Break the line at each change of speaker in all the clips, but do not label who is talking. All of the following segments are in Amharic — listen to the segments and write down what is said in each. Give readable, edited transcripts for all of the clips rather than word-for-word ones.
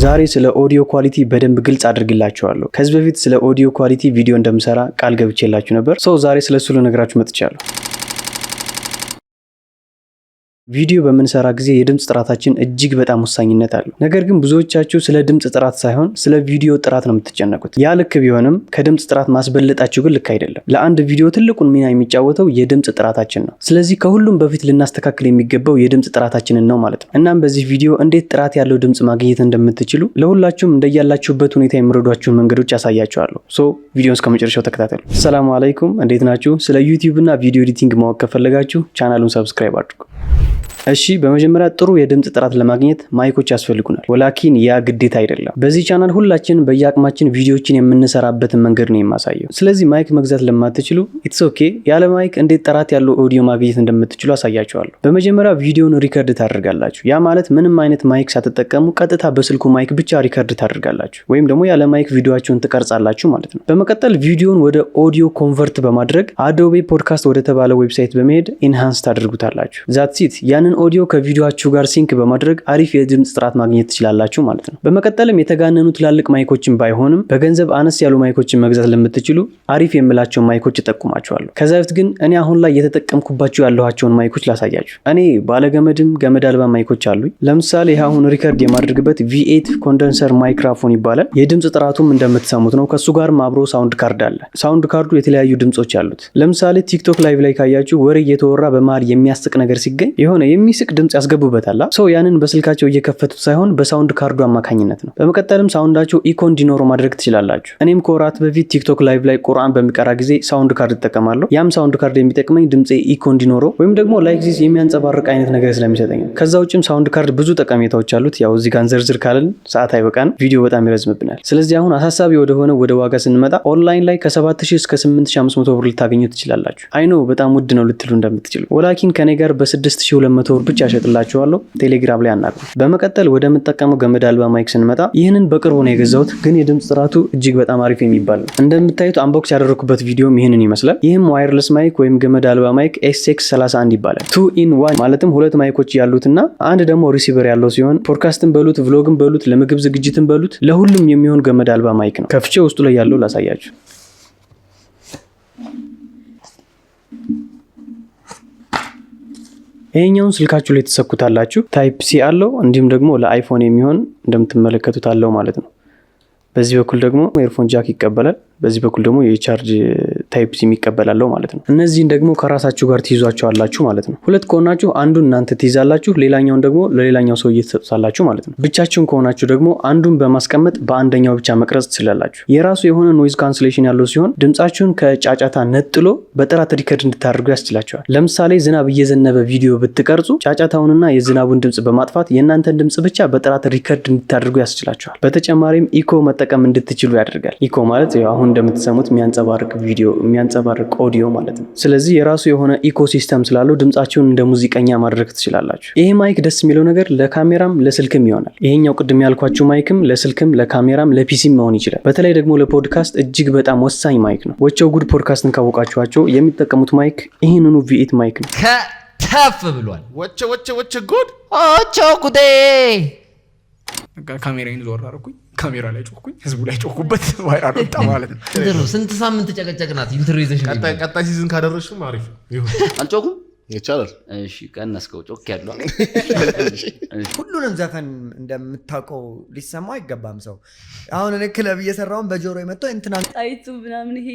ዛሬ ስለ ኦዲዮ ኳሊቲ በደንብ ግልጽ አድርግላችኋለሁ። ከዚህ በፊት ስለ ኦዲዮ ኳሊቲ ቪዲዮ እንደምሰራ ቃል ገብቼላችሁ ነበር። ዛሬ ስለሱ ልነግራችሁ መጥቻለሁ። ቪዲዮ በምንሰራ ጊዜ የድምጽ ጥራታችን እጅግ በጣም ወሳኝነት አለው። ነገር ግን ብዙዎቻችሁ ስለ ድምጽ ጥራት ሳይሆን ስለ ቪዲዮ ጥራት ነው የምትጨነቁት። ያ ልክ ቢሆንም ከድምጽ ጥራት ማስበለጣችሁ ግን ልክ አይደለም። ለአንድ ቪዲዮ ትልቁን ሚና የሚጫወተው የድምጽ ጥራታችን ነው። ስለዚህ ከሁሉም በፊት ልናስተካክል የሚገባው የድምጽ ጥራታችንን ነው ማለት ነው። እናም በዚህ ቪዲዮ እንዴት ጥራት ያለው ድምጽ ማግኘት እንደምትችሉ ለሁላችሁም እንደያላችሁበት ሁኔታ የሚረዷችሁን መንገዶች ያሳያችኋለሁ። ቪዲዮን እስከ መጨረሻው ተከታተሉ። ሰላም አለይኩም፣ እንዴት ናችሁ? ስለ ዩቲዩብ እና ቪዲዮ ኤዲቲንግ ማወቅ ከፈለጋችሁ ቻናሉን ሰብስክራይብ አድርጉ። እሺ በመጀመሪያ ጥሩ የድምጽ ጥራት ለማግኘት ማይኮች ያስፈልጉናል። ወላኪን ያ ግዴታ አይደለም። በዚህ ቻናል ሁላችን በየአቅማችን ቪዲዮዎችን የምንሰራበትን መንገድ ነው የማሳየው። ስለዚህ ማይክ መግዛት ለማትችሉ ኢትስ ኦኬ፣ ያለ ማይክ እንዴት ጥራት ያለው ኦዲዮ ማግኘት እንደምትችሉ አሳያችኋለሁ። በመጀመሪያ ቪዲዮን ሪከርድ ታደርጋላችሁ። ያ ማለት ምንም አይነት ማይክ ሳትጠቀሙ ቀጥታ በስልኩ ማይክ ብቻ ሪከርድ ታደርጋላችሁ፣ ወይም ደግሞ ያለ ማይክ ቪዲዮአችሁን ትቀርጻላችሁ ማለት ነው። በመቀጠል ቪዲዮን ወደ ኦዲዮ ኮንቨርት በማድረግ አዶቤ ፖድካስት ወደ ተባለ ዌብሳይት በመሄድ ኢንሃንስ ታደርጉታላችሁ። ዛትስ ኢት። ያንን ኦዲዮ ከቪዲዮአችሁ ጋር ሲንክ በማድረግ አሪፍ የድምጽ ጥራት ማግኘት ትችላላችሁ ማለት ነው። በመቀጠልም የተጋነኑ ትላልቅ ማይኮችን ባይሆንም በገንዘብ አነስ ያሉ ማይኮችን መግዛት ለምትችሉ አሪፍ የምላቸው ማይኮች እጠቁማችኋለሁ። ከዛ በፊት ግን እኔ አሁን ላይ እየተጠቀምኩባቸው ያለኋቸውን ማይኮች ላሳያችሁ። እኔ ባለገመድም ገመድ አልባ ማይኮች አሉኝ። ለምሳሌ ይሄ አሁን ሪከርድ የማድረግበት V8 ኮንደንሰር ማይክሮፎን ይባላል። የድምጽ ጥራቱም እንደምትሰሙት ነው። ከሱ ጋርም አብሮ ሳውንድ ካርድ አለ። ሳውንድ ካርዱ የተለያዩ ድምጾች አሉት። ለምሳሌ ቲክቶክ ላይቭ ላይ ካያችሁ ወሬ እየተወራ በመሃል የሚያስቅ ነገር ሲገኝ የሆነ የሚስቅ ድምጽ ያስገቡበታል። ያን በስልካቸው እየከፈቱት ሳይሆን በሳውንድ ካርዱ አማካኝነት ነው። በመቀጠልም ሳውንዳቸው ኢኮ እንዲኖረው ማድረግ ትችላላችሁ። እኔም ከወራት በፊት ቲክቶክ ላይቭ ላይ ቁርአን በሚቀራ ጊዜ ሳውንድ ካርድ እጠቀማለሁ። ያም ሳውንድ ካርድ የሚጠቅመኝ ድምጼ ኢኮ እንዲኖረው ወይም ደግሞ ላይክ ዚስ የሚያንጸባርቅ አይነት ነገር ስለሚሰጠኝ ነው። ከዛ ውጭም ሳውንድ ካርድ ብዙ ጠቀሜታዎች አሉት። ያው እዚህ ጋር ዝርዝር ካልን ሰዓት አይበቃን፣ ቪዲዮ በጣም ይረዝምብናል። ስለዚህ አሁን አሳሳቢ ወደ ዋጋ ስንመጣ ኦንላይን ላይ ከ7000 እስከ 8500 ብር ልታገኙ ትችላላችሁ። አይኖ በጣም ውድ ነው ልትሉ እንደምትችሉ፣ ወላኪን ከኔ ጋር በ6200 ብር ብቻ ሸጥላችኋለሁ። ቴሌግራም ላይ አናግሩ። በመቀጠል ወደ ምጠቀመው ገመድ አልባ ማይክ ስንመጣ ይህንን በቅርቡ ነው የገዛሁት፣ ግን የድምጽ ጥራቱ እጅግ በጣም አሪፍ የሚባል ነው። እንደምታዩት አንቦክስ ያደረኩበት ቪዲዮም ይህንን ይመስላል። ይህም ዋየርለስ ማይክ ወይም ገመድ አልባ ማይክ SX31 ይባላል። 2 in 1 ማለትም ሁለት ማይኮች ያሉትና አንድ ደግሞ ሪሲቨር ያለው ሲሆን ፖድካስትን በሉት ቭሎግን በሉት ለምግብ ዝግጅትን በሉት ለሁሉም የሚሆን ገመድ አልባ ማይክ ነው። ከፍቼ ውስጡ ላይ ያለው ላሳያችሁ። ይሄኛውን ስልካችሁ ላይ ተሰኩታላችሁ። ታይፕ ሲ አለው፣ እንዲሁም ደግሞ ለአይፎን የሚሆን እንደምትመለከቱት አለው ማለት ነው። በዚህ በኩል ደግሞ ኤርፎን ጃክ ይቀበላል። በዚህ በኩል ደግሞ የቻርጅ ታይፕ ሲ ይቀበላለው ማለት ነው። እነዚህን ደግሞ ከራሳችሁ ጋር ትይዟቸዋላችሁ ማለት ነው። ሁለት ከሆናችሁ አንዱን እናንተ ትይዛላችሁ፣ ሌላኛውን ደግሞ ለሌላኛው ሰው እየተሰጣላችሁ ማለት ነው። ብቻችሁን ከሆናችሁ ደግሞ አንዱን በማስቀመጥ በአንደኛው ብቻ መቅረጽ ትችላላችሁ። የራሱ የሆነ ኖይዝ ካንስሌሽን ያለው ሲሆን ድምጻችሁን ከጫጫታ ነጥሎ በጥራት ሪከርድ እንድታደርጉ ያስችላችኋል። ለምሳሌ ዝናብ እየዘነበ ቪዲዮ ብትቀርጹ ጫጫታውንና የዝናቡን ድምጽ በማጥፋት የእናንተን ድምጽ ብቻ በጥራት ሪከርድ እንድታደርጉ ያስችላችኋል። በተጨማሪም ኢኮ መጠቀም እንድትችሉ ያደርጋል። ኢኮ ማለት አሁን እንደምትሰሙት የሚያንጸባርቅ ቪዲዮ የሚያንጸባርቅ ኦዲዮ ማለት ነው። ስለዚህ የራሱ የሆነ ኢኮሲስተም ስላለው ድምጻችሁን እንደ ሙዚቀኛ ማድረግ ትችላላችሁ። ይሄ ማይክ ደስ የሚለው ነገር ለካሜራም ለስልክም ይሆናል። ይሄኛው ቅድም ያልኳችሁ ማይክም ለስልክም ለካሜራም ለፒሲም መሆን ይችላል። በተለይ ደግሞ ለፖድካስት እጅግ በጣም ወሳኝ ማይክ ነው። ወቸው ጉድ ፖድካስትን ካወቃችኋቸው የሚጠቀሙት ማይክ ይህንኑ V8 ማይክ ነው።
ከተፍ ብሏል።
ወቸ ጉድ
ወቸው ጉዴ።
ካሜራዬን ዞር አደረኩኝ፣ ካሜራ ላይ ጮኩኝ፣ ህዝቡ ላይ ጮኩበት፣ ቫይራል ወጣ ማለት ነው።
ስንት ሳምንት ጨቀጨቅናት ኢንትሮይዜሽን።
ቀጣይ ሲዝን ካደረሽም አሪፍ ይሁን።
አልጮኩም
ይቻላል።
እሺ ቀነስከው፣ ጮክ ያለው
ሁሉንም ዘፈን እንደምታውቀው ሊሰማው አይገባም። ሰው አሁን እኔ ክለብ እየሰራውን በጆሮ የመጣው እንትና
ጣይቱ ምናምን ይሄ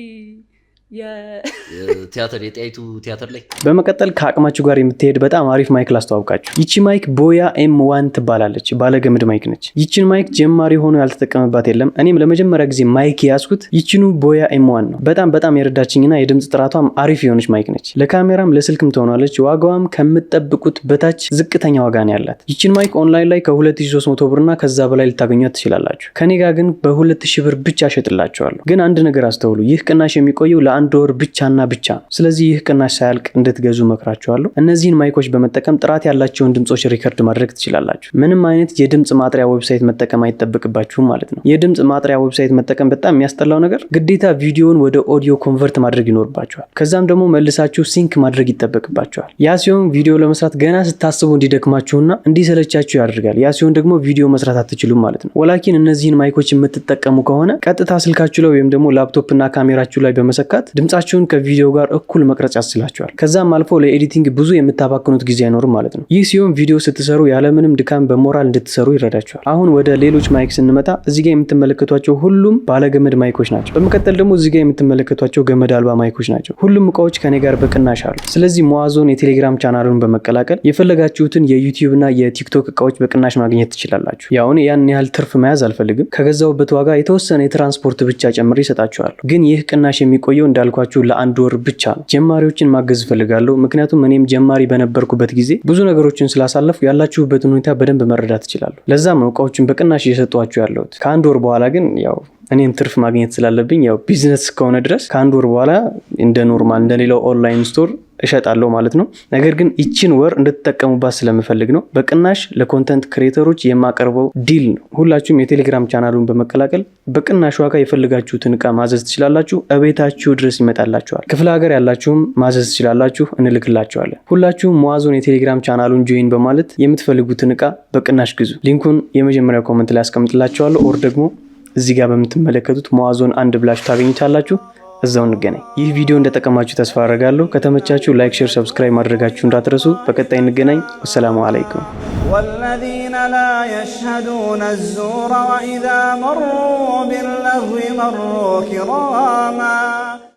የቲያትር የጣይቱ ቲያትር ላይ።
በመቀጠል ከአቅማችሁ ጋር የምትሄድ በጣም አሪፍ ማይክ ላስተዋውቃችሁ። ይቺ ማይክ ቦያ M1 ትባላለች። ባለገመድ ማይክ ነች። ይቺን ማይክ ጀማሪ ሆኖ ያልተጠቀመባት የለም። እኔም ለመጀመሪያ ጊዜ ማይክ ያዝኩት ይቺኑ ቦያ M1 ነው። በጣም የረዳችኝና የድምጽ ጥራቷም አሪፍ የሆነች ማይክ ነች። ለካሜራም ለስልክም ትሆናለች። ዋጋዋም ከምትጠብቁት በታች ዝቅተኛ ዋጋ ነው ያላት። ይቺን ማይክ ኦንላይን ላይ ከ2300 ብርና ከዛ በላይ ልታገኟት ትችላላችሁ። ከኔ ጋር ግን በ2000 ብር ብቻ ሸጥላችኋለሁ። ግን አንድ ነገር አስተውሉ። ይህ ቅናሽ የሚቆየው ለ1 ወር ብቻና ብቻ ነው። ስለዚህ ይህ ቅናሽ ሳያልቅ እንድትገዙ መክራችኋለሁ። እነዚህን ማይኮች በመጠቀም ጥራት ያላቸውን ድምጾች ሪከርድ ማድረግ ትችላላችሁ። ምንም አይነት የድምጽ ማጥሪያ ዌብሳይት መጠቀም አይጠበቅባችሁም ማለት ነው። የድምጽ ማጥሪያ ዌብሳይት መጠቀም በጣም የሚያስጠላው ነገር ግዴታ ቪዲዮውን ወደ ኦዲዮ ኮንቨርት ማድረግ ይኖርባችኋል። ከዛም ደግሞ መልሳችሁ ሲንክ ማድረግ ይጠበቅባችኋል። ያ ሲሆን ቪዲዮ ለመስራት ገና ስታስቡ እንዲደክማችሁና እንዲሰለቻችሁ ያደርጋል። ያ ሲሆን ደግሞ ቪዲዮ መስራት አትችሉም ማለት ነው። ወላኪን እነዚህን ማይኮች የምትጠቀሙ ከሆነ ቀጥታ ስልካችሁ ላይ ወይም ደግሞ ላፕቶፕ እና ካሜራችሁ ላይ በመሰካት ድምጻችሁን ከቪዲዮ ጋር እኩል መቅረጽ ያስችላችኋል። ከዛም አልፎ ለኤዲቲንግ ብዙ የምታባክኑት ጊዜ አይኖርም ማለት ነው። ይህ ሲሆን ቪዲዮ ስትሰሩ ያለምንም ድካም በሞራል እንድትሰሩ ይረዳችኋል። አሁን ወደ ሌሎች ማይክ ስንመጣ እዚህ ጋር የምትመለከቷቸው ሁሉም ባለገመድ ማይኮች ናቸው። በመቀጠል ደግሞ እዚህ ጋር የምትመለከቷቸው ገመድ አልባ ማይኮች ናቸው። ሁሉም እቃዎች ከኔ ጋር በቅናሽ አሉ። ስለዚህ ሙአዞን የቴሌግራም ቻናሉን በመቀላቀል የፈለጋችሁትን የዩቲዩብ እና የቲክቶክ እቃዎች በቅናሽ ማግኘት ትችላላችሁ። ያው እኔ ያን ያህል ትርፍ መያዝ አልፈልግም። ከገዛውበት ዋጋ የተወሰነ የትራንስፖርት ብቻ ጨምሬ እሰጣችኋለሁ። ግን ይህ ቅናሽ የሚቆየው እንዳልኳችሁ ለ1 ወር ብቻ ነው። ጀማሪዎችን ማገዝ ፈልጋለሁ። ምክንያቱም እኔም ጀማሪ በነበርኩበት ጊዜ ብዙ ነገሮችን ስላሳለፍኩ ያላችሁበትን ሁኔታ በደንብ መረዳት እችላለሁ። ለዛም ነው እቃዎችን በቅናሽ እየሰጧችሁ ያለሁት። ከ1 ወር በኋላ ግን ያው እኔም ትርፍ ማግኘት ስላለብኝ ያው ቢዝነስ ከሆነ ድረስ ከ1 ወር በኋላ እንደ ኖርማል እንደሌላው ኦንላይን ስቶር እሸጣለሁ ማለት ነው። ነገር ግን ይችን ወር እንድትጠቀሙባት ስለምፈልግ ነው በቅናሽ ለኮንተንት ክሬተሮች የማቀርበው ዲል ነው። ሁላችሁም የቴሌግራም ቻናሉን በመቀላቀል በቅናሽ ዋጋ የፈልጋችሁትን እቃ ማዘዝ ትችላላችሁ። እቤታችሁ ድረስ ይመጣላችኋል። ክፍለ ሀገር ያላችሁም ማዘዝ ትችላላችሁ፣ እንልክላችኋለን። ሁላችሁም ሙአዞን የቴሌግራም ቻናሉን ጆይን በማለት የምትፈልጉትን እቃ በቅናሽ ግዙ። ሊንኩን የመጀመሪያው ኮመንት ላይ አስቀምጥላችኋለሁ። ኦር ደግሞ እዚህ ጋር በምትመለከቱት ሙአዞን 1 ብላችሁ ታገኙታላችሁ። እዛው እንገናኝ። ይህ ቪዲዮ እንደጠቀማችሁ ተስፋ አደርጋለሁ። ከተመቻችሁ ላይክ፣ ሼር፣ ሰብስክራይብ ማድረጋችሁ እንዳትረሱ። በቀጣይ እንገናኝ። ወሰላሙ አለይኩም።
والذين لا يشهدون الزور وإذا مروا باللغو مروا كراما